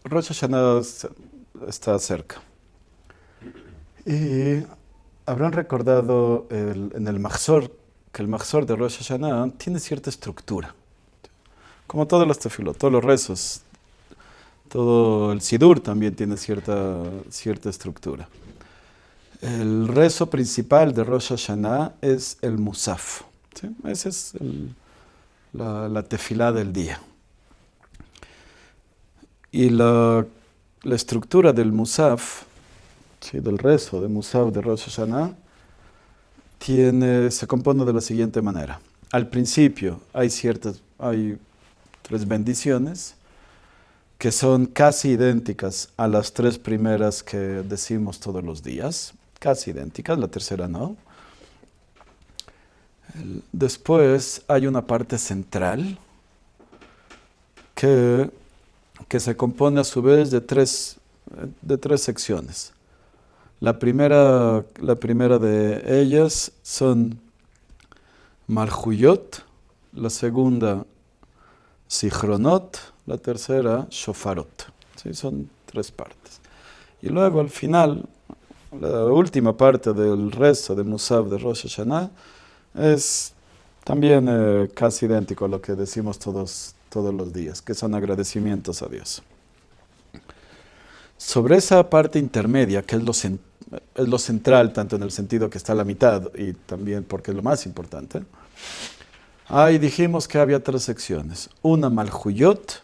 Rosh Hashanah está cerca. Y habrán recordado en el Mahzor, que el Mahzor de Rosh Hashanah tiene cierta estructura. Como todas las tefilot, todos los rezos, todo el Sidur también tiene cierta estructura. El rezo principal de Rosh Hashanah es el Musaf. ¿Sí? Esa es la tefilá del día. Y la estructura del Musaf, ¿sí? Del rezo de Musaf de Rosh Hashanah, se compone de la siguiente manera. Al principio hay tres bendiciones que son casi idénticas a las tres primeras que decimos todos los días. Casi idénticas, la tercera no. Después hay una parte central que se compone a su vez de tres secciones. La primera de ellas son Malchuyot, la segunda Sichronot, la tercera Shofarot. ¿Sí? Son tres partes. Y luego al final, la última parte del rezo de Musaf de Rosh Hashanah es también casi idéntico a lo que decimos todos los días, que son agradecimientos a Dios. Sobre esa parte intermedia, que es lo central, tanto en el sentido que está a la mitad y también porque es lo más importante, ahí dijimos que había tres secciones. Una Malchuyot,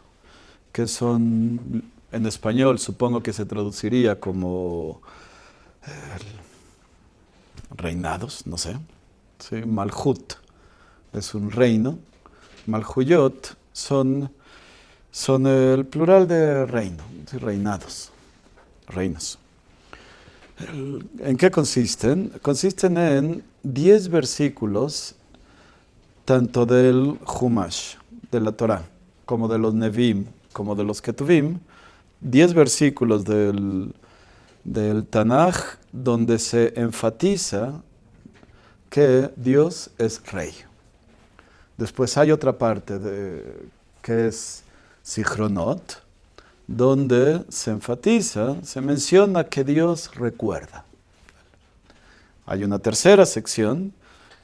que son, en español supongo que se traduciría como reinados, no sé. ¿Sí? Malhut es un reino. Malchuyot son el plural de reino, ¿sí? Reinados, reinos. ¿En qué consisten? Consisten en 10 versículos, tanto del Humash, de la Torah, como de los Nevim, como de los Ketuvim, 10 versículos del Tanaj, donde se enfatiza que Dios es rey. Después hay otra parte que es Sichronot, donde se enfatiza, se menciona que Dios recuerda. Hay una tercera sección,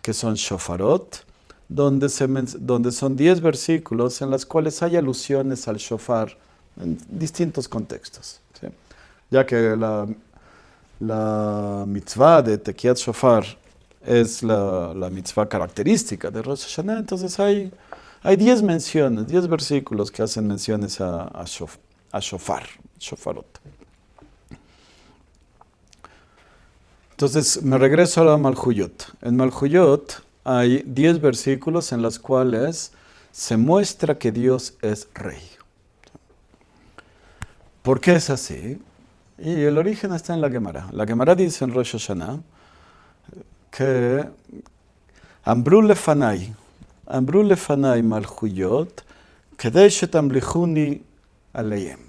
que son Shofarot, donde son 10 versículos en los cuales hay alusiones al shofar en distintos contextos. ¿Sí? Ya que la mitzvah de Tekiat Shofar es la mitzvah característica de Rosh Hashanah, entonces hay 10 menciones, 10 versículos que hacen menciones a shofar, shofarot. Entonces me regreso a la Malchuyot. En Malchuyot hay 10 versículos en los cuales se muestra que Dios es rey. ¿Por qué es así? Y el origen está en la Gemara. La Gemara dice en Rosh Hashanah que Ambru lefanai Malchuyot, kedei shetamlichuni aleyem.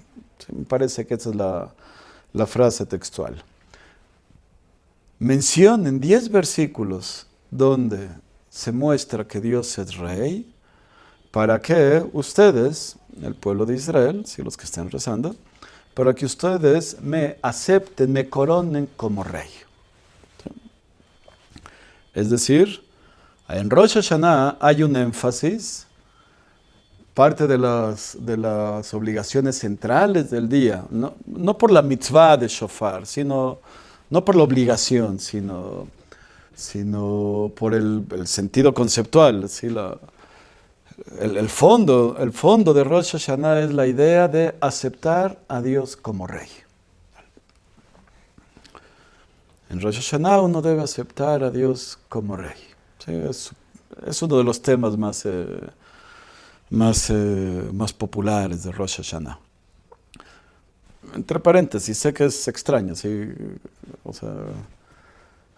Me parece que esa es la frase textual. Mencionen 10 versículos donde se muestra que Dios es rey, para que ustedes, el pueblo de Israel, si los que estén rezando, para que ustedes me acepten, me coronen como rey. Es decir, en Rosh Hashanah hay un énfasis, parte de las obligaciones centrales del día, no por la mitzvah de shofar, no por la obligación, sino por el sentido conceptual. ¿Sí? El fondo de Rosh Hashanah es la idea de aceptar a Dios como rey. En Rosh Hashanah uno debe aceptar a Dios como rey. ¿Sí? Es uno de los temas más populares de Rosh Hashanah. Entre paréntesis, sé que es extraño, ¿sí? O sea,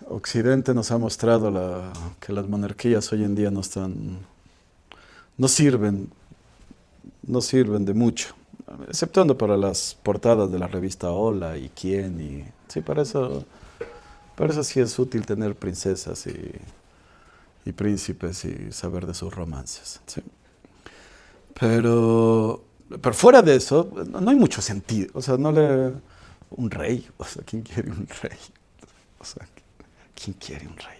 Occidente nos ha mostrado que las monarquías hoy en día no sirven de mucho, exceptuando para las portadas de la revista Hola y Quién, sí, para eso sí es útil tener princesas y príncipes y saber de sus romances, ¿sí? Pero Pero fuera de eso, no hay mucho sentido. O sea, un rey, o sea, ¿quién quiere un rey? O sea, ¿quién quiere un rey?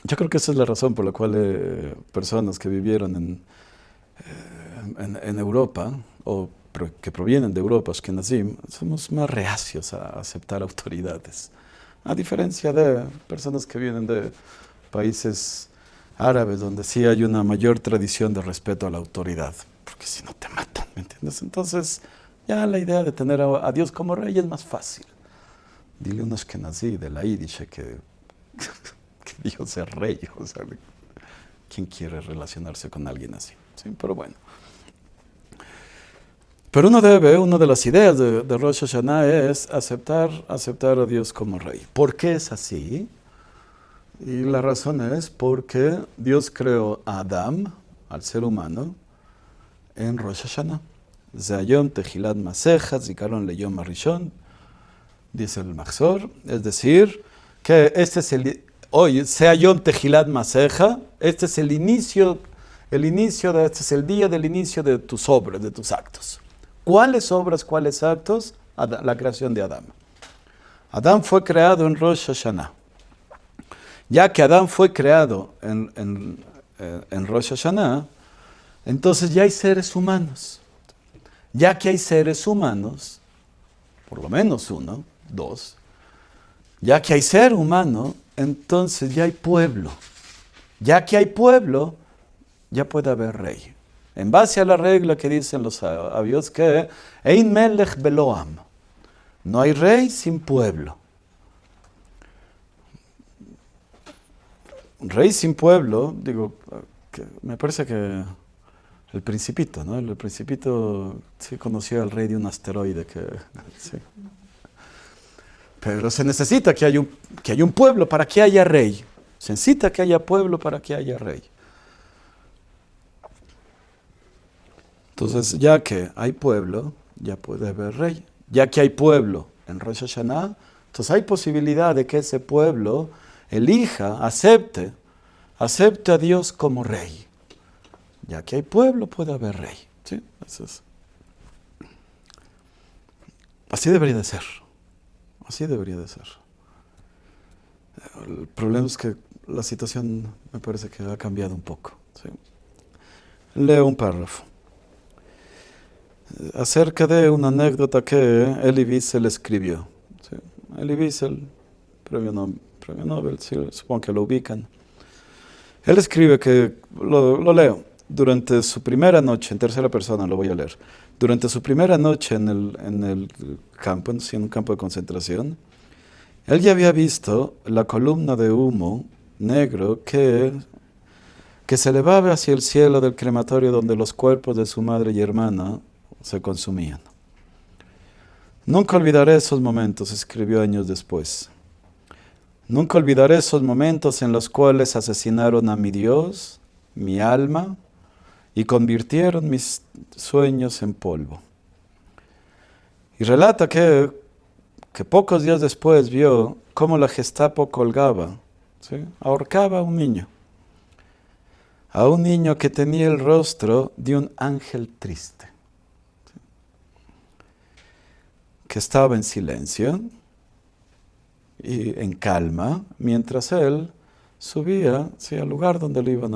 Yo creo que esa es la razón por la cual personas que vivieron en Europa, o que provienen de Europa, Ashkenazim, somos más reacios a aceptar autoridades. A diferencia de personas que vienen de países árabes, donde sí hay una mayor tradición de respeto a la autoridad, porque si no te matan, ¿me entiendes? Entonces, ya la idea de tener a Dios como rey es más fácil. Dile a un Ashkenazí de la Yiddish que Dios es rey, o sea, ¿quién quiere relacionarse con alguien así? Sí, pero bueno. Pero una de las ideas de Rosh Hashanah es aceptar a Dios como rey. ¿Por qué es así? Y la razón es porque Dios creó a Adam, al ser humano, en Rosh Hashanah. Zayom Tejilat Maseja, Zikaron Leyom Arishon, dice el Machzor, es decir, que hoy, sea Yom Tejilat Maseja, este es el inicio este es el día del inicio de tus obras, de tus actos. ¿Cuáles obras, cuáles actos? La creación de Adán. Adán fue creado en Rosh Hashanah. Ya que Adán fue creado en Rosh Hashanah, entonces ya hay seres humanos. Ya que hay seres humanos, por lo menos uno, dos, ya que hay ser humano, entonces ya hay pueblo. Ya que hay pueblo, ya puede haber rey. En base a la regla que dicen los sabios que Ein Melech belo am, no hay rey sin pueblo. Un rey sin pueblo, digo, me parece que el Principito, ¿no? El Principito sí conoció al rey de un asteroide sí. Pero se necesita que haya un pueblo para que haya rey. Se necesita que haya pueblo para que haya rey. Entonces, ya que hay pueblo, ya puede haber rey. Ya que hay pueblo en Rosh Hashanah, entonces hay posibilidad de que ese pueblo elija, acepte a Dios como rey. Ya que hay pueblo, puede haber rey. ¿Sí? Así debería de ser. Así debería de ser. El problema es que la situación me parece que ha cambiado un poco. ¿Sí? Leo un párrafo. Acerca de una anécdota que Elie Wiesel escribió. ¿Sí? Elie Wiesel, premio Nobel, sí, supongo que lo ubican. Él escribe que, lo leo, durante su primera noche, en tercera persona lo voy a leer, durante su primera noche en el campo, en un campo de concentración, él ya había visto la columna de humo negro que se elevaba hacia el cielo del crematorio donde los cuerpos de su madre y hermana se consumían. Nunca olvidaré esos momentos, escribió años después. Nunca olvidaré esos momentos en los cuales asesinaron a mi Dios, mi alma, y convirtieron mis sueños en polvo. Y relata que pocos días después vio cómo la Gestapo colgaba, ¿sí? Ahorcaba a un niño que tenía el rostro de un ángel triste, ¿sí? Que estaba en silencio y en calma, mientras él subía, ¿sí?, al lugar donde lo iban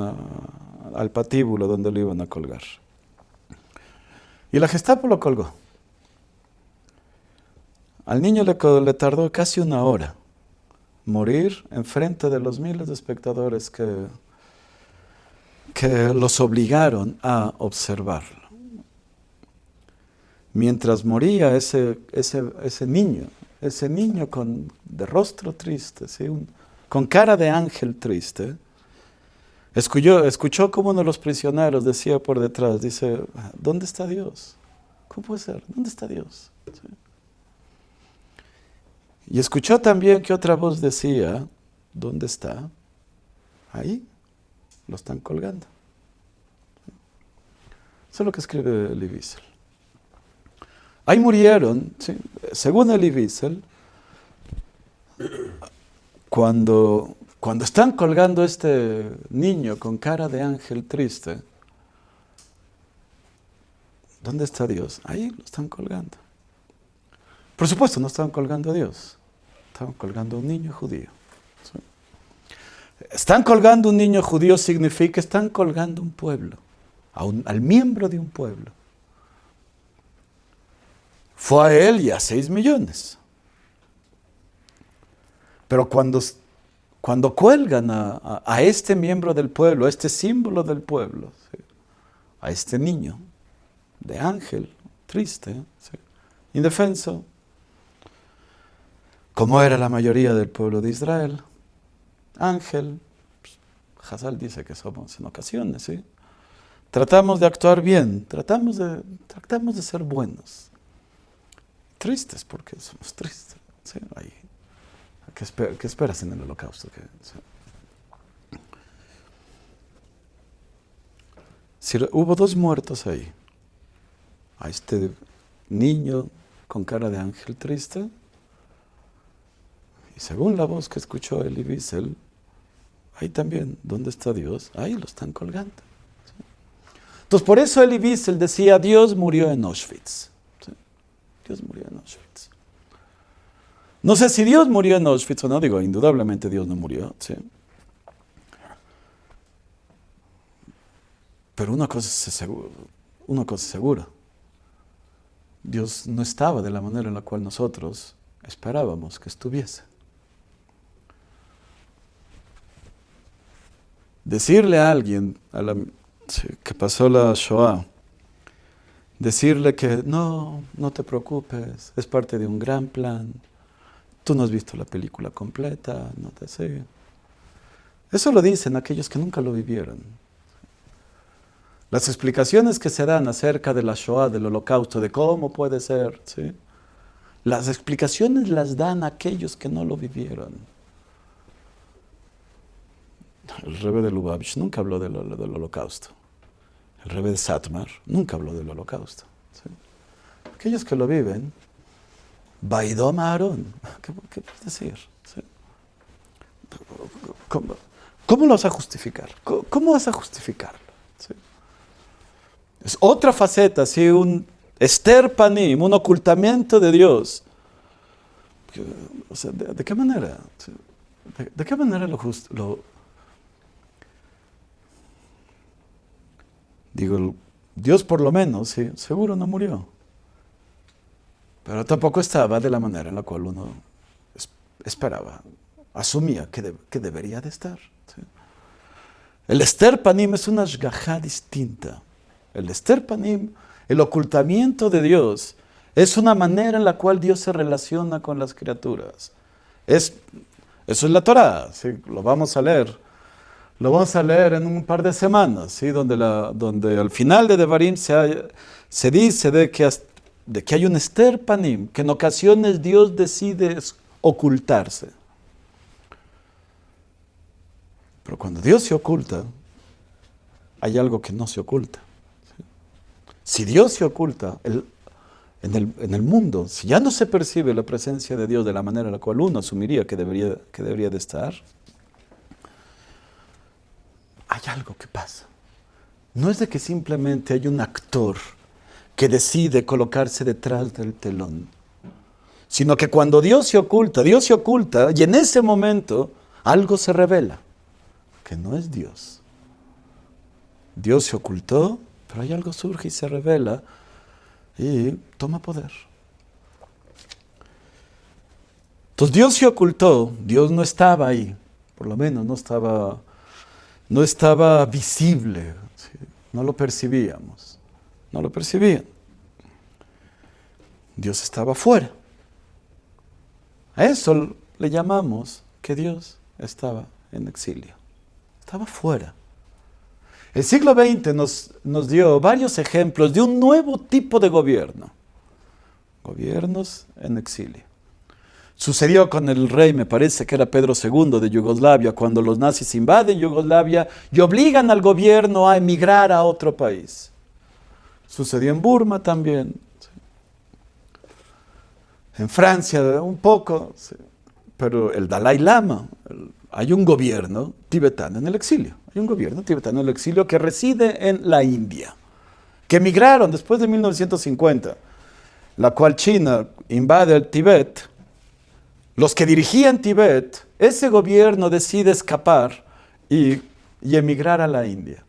al patíbulo donde lo iban a colgar. Y la Gestapo lo colgó. Al niño le tardó casi una hora morir enfrente de los miles de espectadores que los obligaron a observarlo. Mientras moría ese niño de rostro triste, ¿sí?, con cara de ángel triste, escuchó como uno de los prisioneros decía por detrás, dice, ¿dónde está Dios? ¿Cómo puede ser? ¿Dónde está Dios? ¿Sí? Y escuchó también que otra voz decía, ¿dónde está? Ahí, lo están colgando. Eso es lo que escribe Elie Wiesel. Ahí murieron, ¿sí?, según Elie Wiesel, cuando están colgando este niño con cara de ángel triste, ¿Dónde está Dios? Ahí lo están colgando. Por supuesto, no estaban colgando a Dios. Estaban colgando a un niño judío. ¿Sí? Están colgando un niño judío significa están colgando un pueblo, al miembro de un pueblo. Fue a él y a 6 millones. Pero cuando cuelgan a este miembro del pueblo, a este símbolo del pueblo, ¿sí? A este niño de ángel, triste, ¿sí? Indefenso, como era la mayoría del pueblo de Israel, ángel, Hazal dice que somos en ocasiones, ¿sí? Tratamos de actuar bien, tratamos de ser buenos. Tristes porque somos tristes, ¿sí? Ahí. ¿Qué esperas en el holocausto? Si hubo 2 muertos ahí. A este niño con cara de ángel triste. Y según la voz que escuchó Elie Wiesel, ahí también, ¿dónde está Dios? Ahí lo están colgando. ¿Sí? Entonces, por eso Elie Wiesel decía, Dios murió en Auschwitz. ¿Sí? Dios murió en Auschwitz. No sé si Dios murió en Auschwitz o no, digo, indudablemente Dios no murió, ¿sí? Pero una cosa es segura. Dios no estaba de la manera en la cual nosotros esperábamos que estuviese. Decirle a alguien que pasó la Shoah, decirle que no te preocupes, es parte de un gran plan, tú no has visto la película completa, no te sé. Eso lo dicen aquellos que nunca lo vivieron. Las explicaciones que se dan acerca de la Shoah, del holocausto, de cómo puede ser, ¿sí? Las explicaciones las dan aquellos que no lo vivieron. El Rebbe de Lubavitch nunca habló del holocausto. El Rebbe de Satmar nunca habló del holocausto. ¿Sí? Aquellos que lo viven, Baidom Aarón, ¿qué puedes decir? ¿Sí? ¿Cómo lo vas a justificar? ¿Cómo vas a justificarlo? ¿Sí? Es otra faceta, ¿sí? Un ester panim, un ocultamiento de Dios. O sea, ¿de qué manera? ¿Sí? ¿De qué manera digo, Dios por lo menos, ¿sí? Seguro no murió. Pero tampoco estaba de la manera en la cual uno esperaba, asumía que debería de estar. ¿Sí? El ester panim es una shgachá distinta. El ester panim, el ocultamiento de Dios, es una manera en la cual Dios se relaciona con las criaturas. Eso es la Torá, ¿sí? Lo vamos a leer en un par de semanas, ¿sí? Donde al final de Devarim se dice de que hay un ester panim, que en ocasiones Dios decide ocultarse. Pero cuando Dios se oculta, hay algo que no se oculta. ¿Sí? Si Dios se oculta en el mundo, si ya no se percibe la presencia de Dios de la manera en la cual uno asumiría que debería de estar, hay algo que pasa. No es de que simplemente hay un actor que decide colocarse detrás del telón, sino que cuando Dios se oculta y en ese momento algo se revela, que no es Dios. Dios se ocultó, pero hay algo surge y se revela y toma poder. Entonces Dios se ocultó, Dios no estaba ahí, por lo menos no estaba visible, ¿sí? No lo percibíamos, no lo percibían. Dios estaba fuera. A eso le llamamos que Dios estaba en exilio, estaba fuera. El siglo XX nos dio varios ejemplos de un nuevo tipo de gobierno, gobiernos en exilio. Sucedió con el rey, me parece que era Pedro II de Yugoslavia, cuando los nazis invaden Yugoslavia y obligan al gobierno a emigrar a otro país. Sucedió en Burma también. ¿Sí? En Francia un poco, ¿sí? Pero el Dalai Lama, hay un gobierno tibetano en el exilio. Hay un gobierno tibetano en el exilio que reside en la India. que emigraron después de 1950, la cual China invade el Tíbet, los que dirigían Tíbet, ese gobierno decide escapar y emigrar a la India.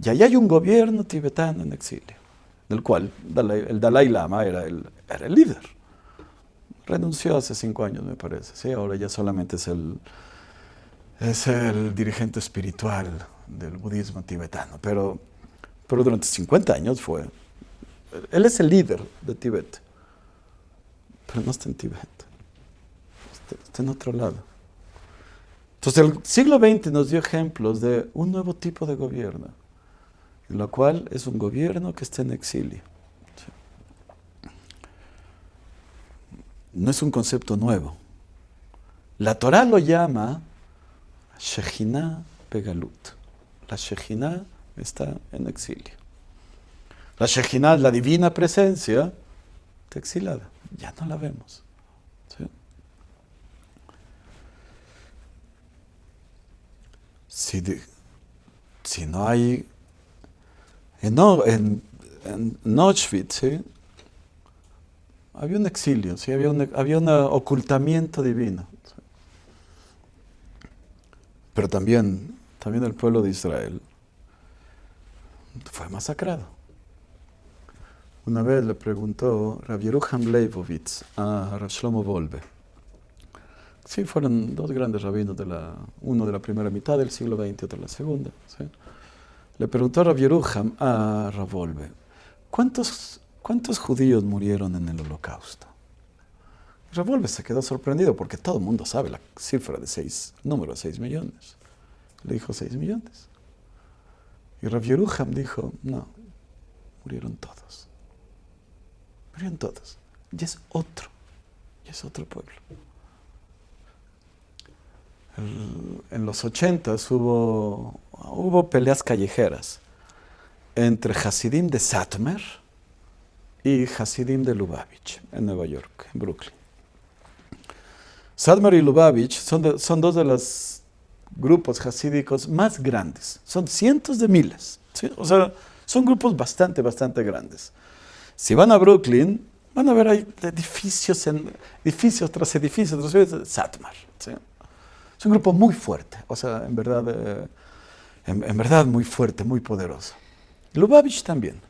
Y ahí hay un gobierno tibetano en exilio, del cual el Dalai Lama era el líder. Renunció hace 5 años, me parece. ¿Sí? Ahora ya solamente es el dirigente espiritual del budismo tibetano. Pero durante 50 años fue. Él es el líder de Tíbet. Pero no está en Tíbet. Está en otro lado. Entonces el siglo XX nos dio ejemplos de un nuevo tipo de gobierno, en lo cual es un gobierno que está en exilio. No es un concepto nuevo. La Torá lo llama Shejinah Begalut. La Shejinah está en exilio. La Shejinah, la divina presencia, está exilada. Ya no la vemos. ¿Sí? Si no hay... En Auschwitz, ¿sí? Había un exilio, ¿sí? Había un ocultamiento divino. ¿Sí? Pero también el pueblo de Israel fue masacrado. Una vez le preguntó Rav Yerucham Leibovitz a Rav Shlomo Wolbe. Sí, fueron 2 grandes rabinos, uno de la primera mitad del siglo XX y otro de la segunda. ¿Sí? Le preguntó a Rav Yerucham a Rav Wolbe, ¿cuántos judíos murieron en el Holocausto? Y Rav Wolbe se quedó sorprendido porque todo el mundo sabe la cifra de 6 millones. Le dijo 6 millones. Y Rav Yerucham dijo, no, murieron todos. Murieron todos. Y es otro pueblo. En los 80s hubo peleas callejeras entre Hasidim de Satmar y Hasidim de Lubavitch en Nueva York, en Brooklyn. Satmar y Lubavitch son 2 de los grupos hasídicos más grandes. Son cientos de miles. ¿Sí? O sea, son grupos bastante grandes. Si van a Brooklyn, van a ver ahí edificios tras edificios de Satmar. ¿Sí? Es un grupo muy fuerte, o sea, en verdad muy fuerte, muy poderoso. Lubavitch también.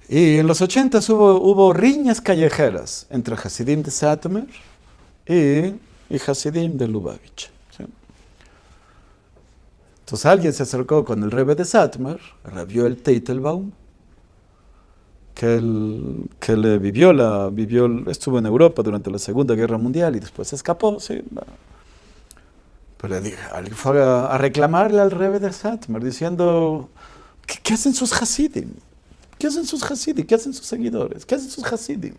Y en los 80s hubo riñas callejeras entre Hasidim de Satmar y Hasidim de Lubavitch. ¿Sí? Entonces alguien se acercó con el Rebbe de Satmar, Rav Yoel Teitelbaum, que estuvo en Europa durante la Segunda Guerra Mundial y después se escapó. ¿Sí? Pero alguien fue a reclamarle al Rebbe de Satmar diciendo, ¿qué hacen sus Hasidim? ¿Qué hacen sus Hasidim? ¿Qué hacen sus seguidores? ¿Qué hacen sus Hasidim?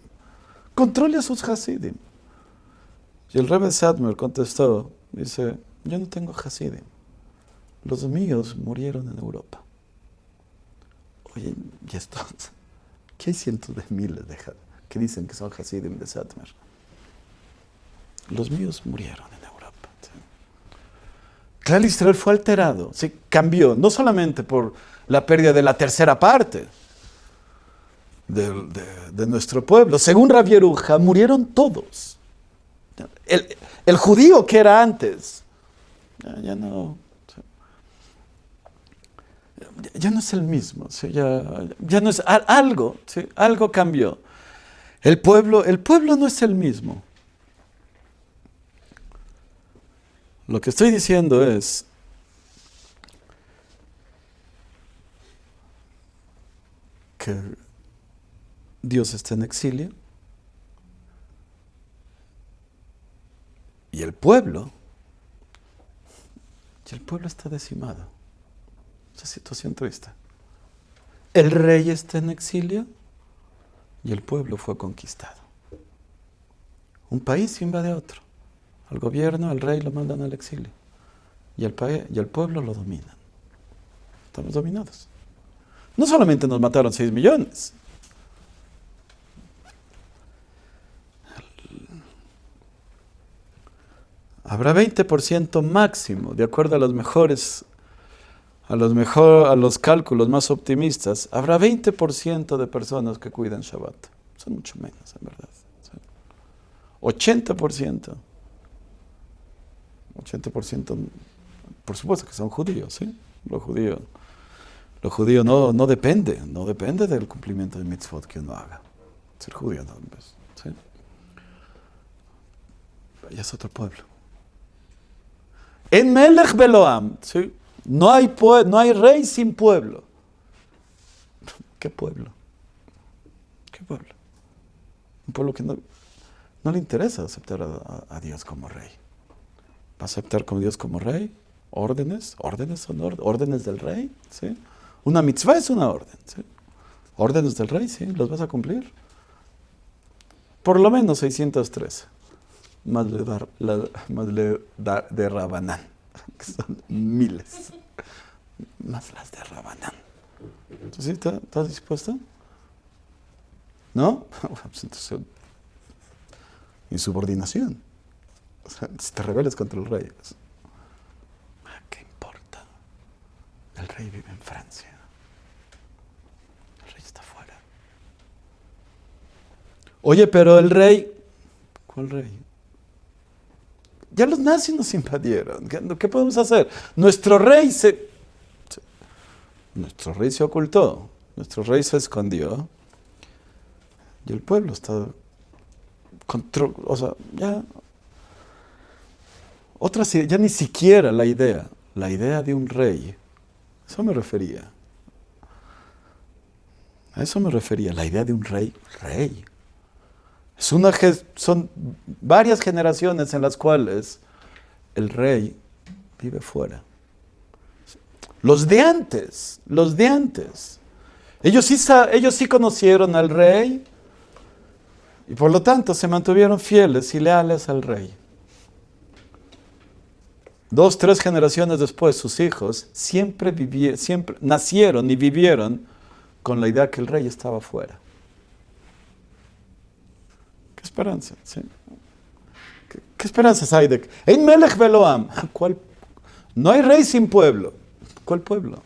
Controle a sus Hasidim. Y el Rebbe de Satmar contestó, dice, yo no tengo Hasidim. Los míos murieron en Europa. Oye, ¿y esto? ¿Qué hay cientos de miles que dicen que son Hasidim de Satmar? Los míos murieron en Europa. ¿Sí? Claro, Israel fue alterado, ¿sí? Cambió, no solamente por la pérdida de la tercera parte de nuestro pueblo. Según Rav Yerucham, murieron todos. El judío que era antes, ya no es el mismo, ¿sí? ya no es algo, ¿sí? Algo cambió. El pueblo no es el mismo. Lo que estoy diciendo es que Dios está en exilio y el pueblo está decimado. Esa situación triste. El rey está en exilio y el pueblo fue conquistado. Un país invade a otro. Al gobierno, al rey lo mandan al exilio. Y el pueblo lo dominan. Estamos dominados. No solamente nos mataron 6 millones. Habrá 20% máximo, de acuerdo a los mejores a los cálculos más optimistas, habrá 20% de personas que cuidan Shabbat. Son mucho menos, en verdad. 80%. 80%, por supuesto que son judíos, ¿sí? Lo judío no depende del cumplimiento de mitzvot que uno haga. Ser judío no, ¿sí? Ya es otro pueblo. En Melech Beloam, ¿sí? No hay rey sin pueblo. ¿Qué pueblo? ¿Qué pueblo? Un pueblo que no le interesa aceptar a Dios como rey. ¿Va a aceptar con Dios como rey? Órdenes son órdenes del rey, ¿sí? Una mitzvah es una orden, ¿sí? Órdenes del rey, ¿sí? ¿Los vas a cumplir? Por lo menos 613. Más de Rabanán, que son miles. Más las de Rabanán. ¿Sí? ¿Estás dispuesto? ¿No? Entonces, insubordinación. O sea, si te rebelas contra el rey, ¿qué importa? El rey vive en Francia. El rey está fuera. Oye, pero el rey... ¿Cuál rey? Ya los nazis nos invadieron. ¿Qué podemos hacer? Nuestro rey se ocultó. Nuestro rey se escondió. Y el pueblo está... O sea, ya... ya ni siquiera la idea de un rey, a eso me refería, la idea de un rey. Son varias generaciones en las cuales el rey vive fuera. Los de antes, ellos sí conocieron al rey y por lo tanto se mantuvieron fieles y leales al rey. 2, 3 generaciones después, sus hijos siempre nacieron y vivieron con la idea que el rey estaba fuera. ¿Qué esperanza? ¿Sí? ¿Qué esperanzas hay de que en Melech Beloam? ¿Cuál? No hay rey sin pueblo. ¿Cuál pueblo?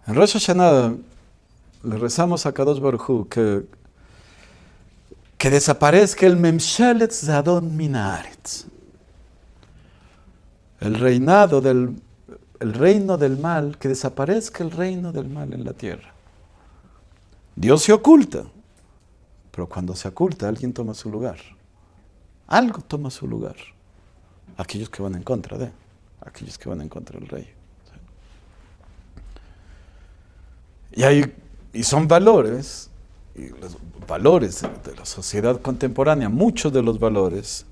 En Rosh Hashanah le rezamos a Kadosh Baruj Hu que desaparezca el Memshelet Zadon Minaretz. El reino del mal, que desaparezca el reino del mal en la tierra. Dios se oculta, pero cuando se oculta, alguien toma su lugar. Algo toma su lugar. Aquellos que van en contra del rey. Y son valores, y los valores de la sociedad contemporánea, muchos de los valores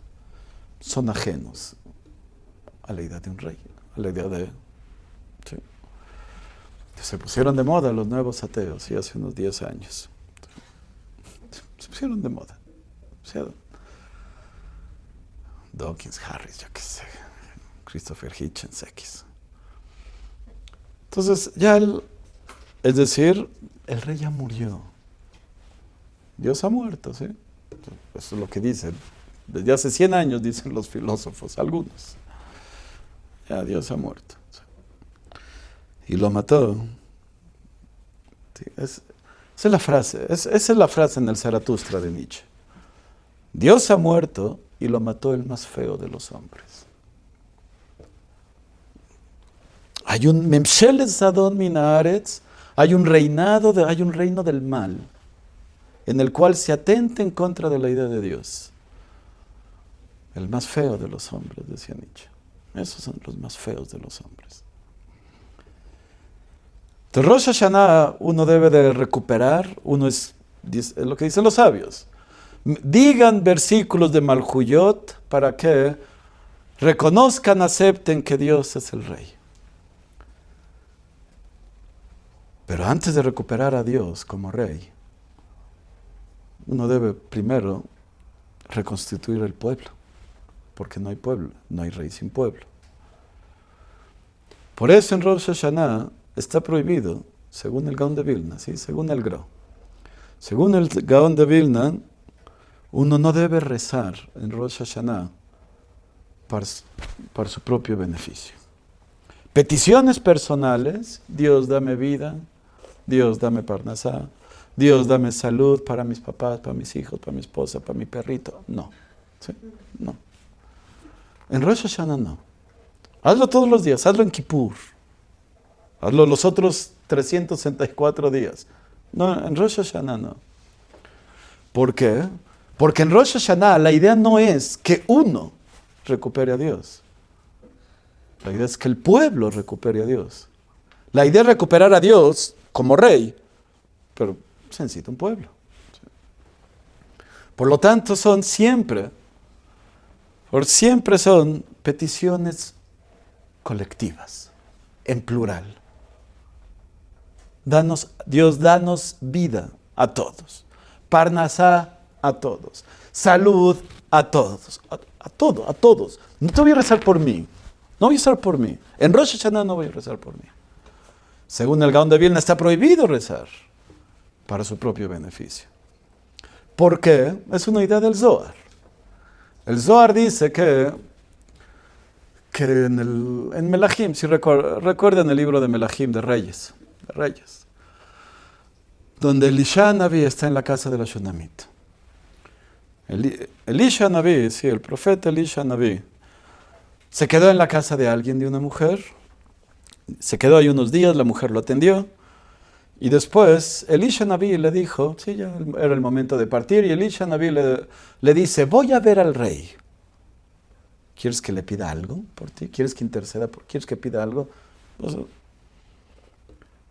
son ajenos a la idea de un rey, a la idea de... ¿sí? Se pusieron de moda los nuevos ateos, sí, hace unos 10 años. Se pusieron de moda. Dawkins, Harris, yo qué sé, Christopher Hitchens, X. Entonces, es decir, el rey ya murió. Dios ha muerto, ¿sí? Eso es lo que dicen. Desde hace 100 años dicen los filósofos, algunos. Ya Dios ha muerto. ¿Sí? Y lo mató. Sí, esa es la frase. Esa es la frase en el Zaratustra de Nietzsche. Dios ha muerto y lo mató el más feo de los hombres. Hay un Memshelet Zadon Minaretz, hay un reino del mal, en el cual se atenta en contra de la idea de Dios. El más feo de los hombres, decía Nietzsche. Esos son los más feos de los hombres. De Rosh Hashanah uno debe de recuperar, es lo que dicen los sabios. Digan versículos de Malhuyot para que reconozcan, acepten que Dios es el rey. Pero antes de recuperar a Dios como rey, uno debe primero reconstituir el pueblo, porque no hay pueblo, no hay rey sin pueblo. Por eso en Rosh Hashanah está prohibido, según el Gaón de Vilna, ¿sí? Según el Gro. Según el Gaón de Vilna, uno no debe rezar en Rosh Hashanah para, para su propio beneficio. Peticiones personales, Dios dame vida, Dios dame parnasá, Dios dame salud para mis papás, para mis hijos, para mi esposa, para mi perrito. No, ¿sí? No. En Rosh Hashanah no. Hazlo todos los días, hazlo en Kippur, hazlo los otros 364 días. No, en Rosh Hashanah no. ¿Por qué? Porque en Rosh Hashanah la idea no es que uno recupere a Dios. La idea es que el pueblo recupere a Dios. La idea es recuperar a Dios como rey, pero se necesita un pueblo. Por lo tanto, siempre son peticiones colectivas, en plural. Dios, danos vida a todos. Parnasá a todos. Salud a todos. A todos. No te voy a rezar por mí. No voy a rezar por mí. En Rosh Hashanah no voy a rezar por mí. Según el Gaón de Vilna está prohibido rezar para su propio beneficio. ¿Por qué? Es una idea del Zohar. El Zohar dice que en Melahim, si recuerdan el libro de Melahim de Reyes, donde Elisha Naví está en la casa de la Shunamit. Elisha Naví, sí, el profeta Elisha Naví, se quedó en la casa de alguien, de una mujer. Se quedó ahí unos días, la mujer lo atendió. Y después Elisha Naví le dijo, sí, ya era el momento de partir, y Elisha Naví le dice, voy a ver al rey. ¿Quieres que le pida algo por ti? ¿Quieres que interceda? ¿Quieres que pida algo?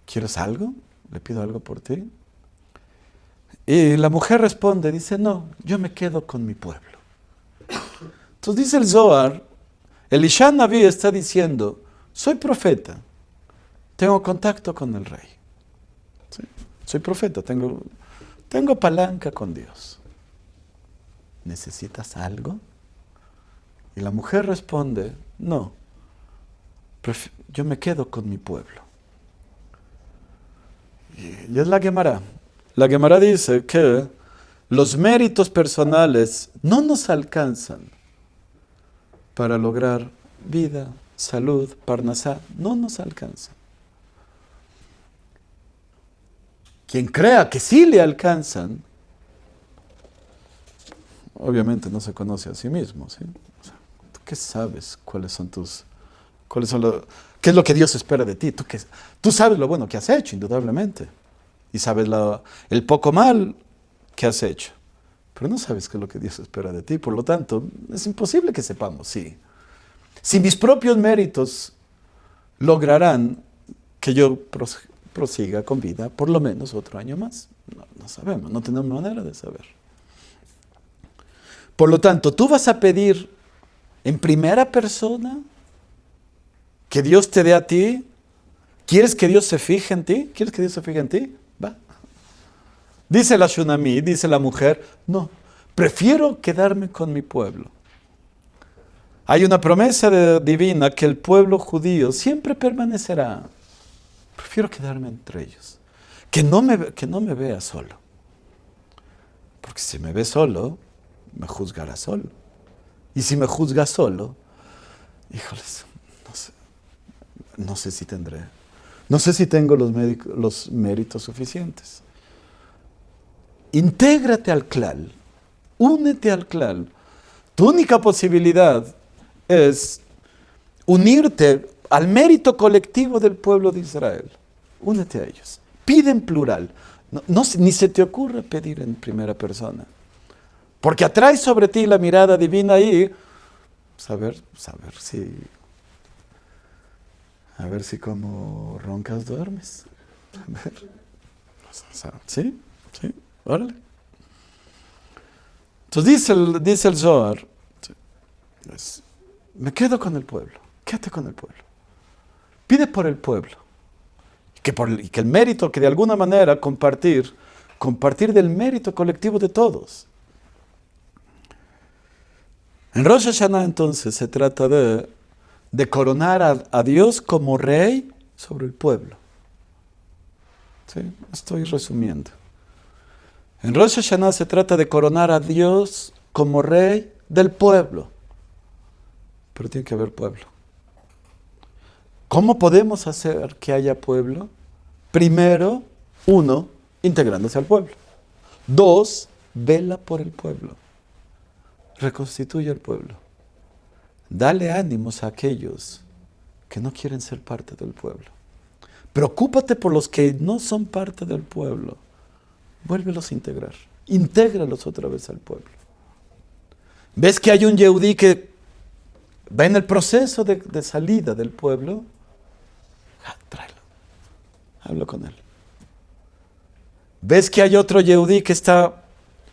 ¿Quieres algo? ¿Le pido algo por ti? Y la mujer responde, dice, no, yo me quedo con mi pueblo. Entonces dice el Zohar, Elisha Naví está diciendo, soy profeta, tengo contacto con el rey. ¿Sí? Soy profeta, tengo palanca con Dios. ¿Necesitas algo? Y la mujer responde, no, yo me quedo con mi pueblo. Y es la Gemara. La Gemara dice que los méritos personales no nos alcanzan para lograr vida, salud, parnasá, no nos alcanzan. Quien crea que sí le alcanzan, obviamente no se conoce a sí mismo, ¿sí? O sea, ¿tú qué sabes? ¿Qué es lo que Dios espera de ti? Tú sabes lo bueno que has hecho, indudablemente. Y sabes el poco mal que has hecho. Pero no sabes qué es lo que Dios espera de ti. Por lo tanto, es imposible que sepamos, sí. Si mis propios méritos lograrán que yo prosiga con vida por lo menos otro año más. No sabemos, no tenemos manera de saber. Por lo tanto, tú vas a pedir en primera persona que Dios te dé a ti. ¿Quieres que Dios se fije en ti? ¿Quieres que Dios se fije en ti? Va. Dice la Shunamí, dice la mujer, no, prefiero quedarme con mi pueblo. Hay una promesa divina que el pueblo judío siempre permanecerá. Prefiero quedarme entre ellos. Que no me vea solo. Porque si me ve solo, me juzgará solo. Y si me juzga solo, híjoles, no sé si tendré. No sé si tengo los méritos suficientes. Intégrate al klal. Únete al klal. Tu única posibilidad es unirte al mérito colectivo del pueblo de Israel. Únete a ellos. Pide en plural. Ni se te ocurre pedir en primera persona. Porque atrae sobre ti la mirada divina y a ver si como roncas duermes. A ver. ¿Sí? Órale. Entonces dice el Zohar, me quedo con el pueblo. Quédate con el pueblo. Pide por el pueblo. Y que el mérito, que de alguna manera compartir del mérito colectivo de todos. En Rosh Hashanah entonces se trata de coronar a Dios como rey sobre el pueblo. ¿Sí? Estoy resumiendo. En Rosh Hashanah se trata de coronar a Dios como rey del pueblo. pero tiene que haber pueblo. ¿Cómo podemos hacer que haya pueblo? Primero, 1, integrándose al pueblo. 2, vela por el pueblo. Reconstituye al pueblo. Dale ánimos a aquellos que no quieren ser parte del pueblo. Preocúpate por los que no son parte del pueblo. Vuélvelos a integrar. Intégralos otra vez al pueblo. ¿Ves que hay un yehudí que va en el proceso de salida del pueblo? Tráelo. Habla con él. ¿Ves que hay otro yehudí que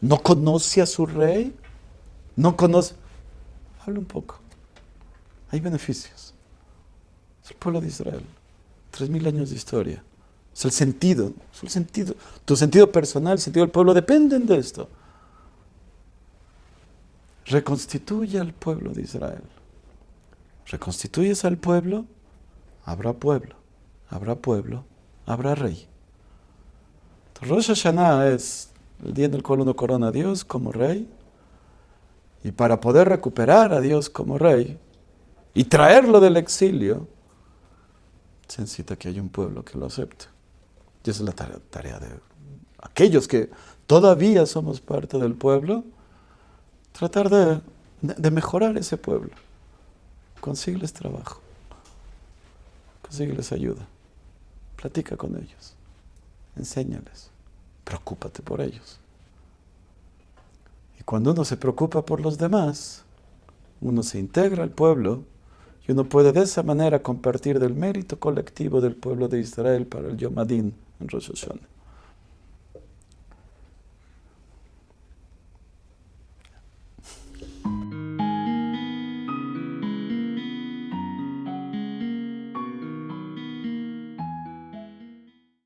no conoce a su rey? No conoce. Habla un poco. Hay beneficios. Es el pueblo de Israel. 3000 años de historia. Es el sentido. Tu sentido personal, el sentido del pueblo dependen de esto. Reconstituye al pueblo de Israel. Reconstituyes al pueblo, habrá pueblo. Habrá pueblo, habrá rey. Rosh Hashanah es el día en el cual uno corona a Dios como rey. Y para poder recuperar a Dios como rey y traerlo del exilio, se necesita que haya un pueblo que lo acepte. Y esa es la tarea de aquellos que todavía somos parte del pueblo, tratar de mejorar ese pueblo. Consígueles trabajo, consígueles ayuda, platica con ellos, enséñales, preocúpate por ellos. Y cuando uno se preocupa por los demás, uno se integra al pueblo y uno puede de esa manera compartir del mérito colectivo del pueblo de Israel para el Yom Adin en Rosh Hashanah.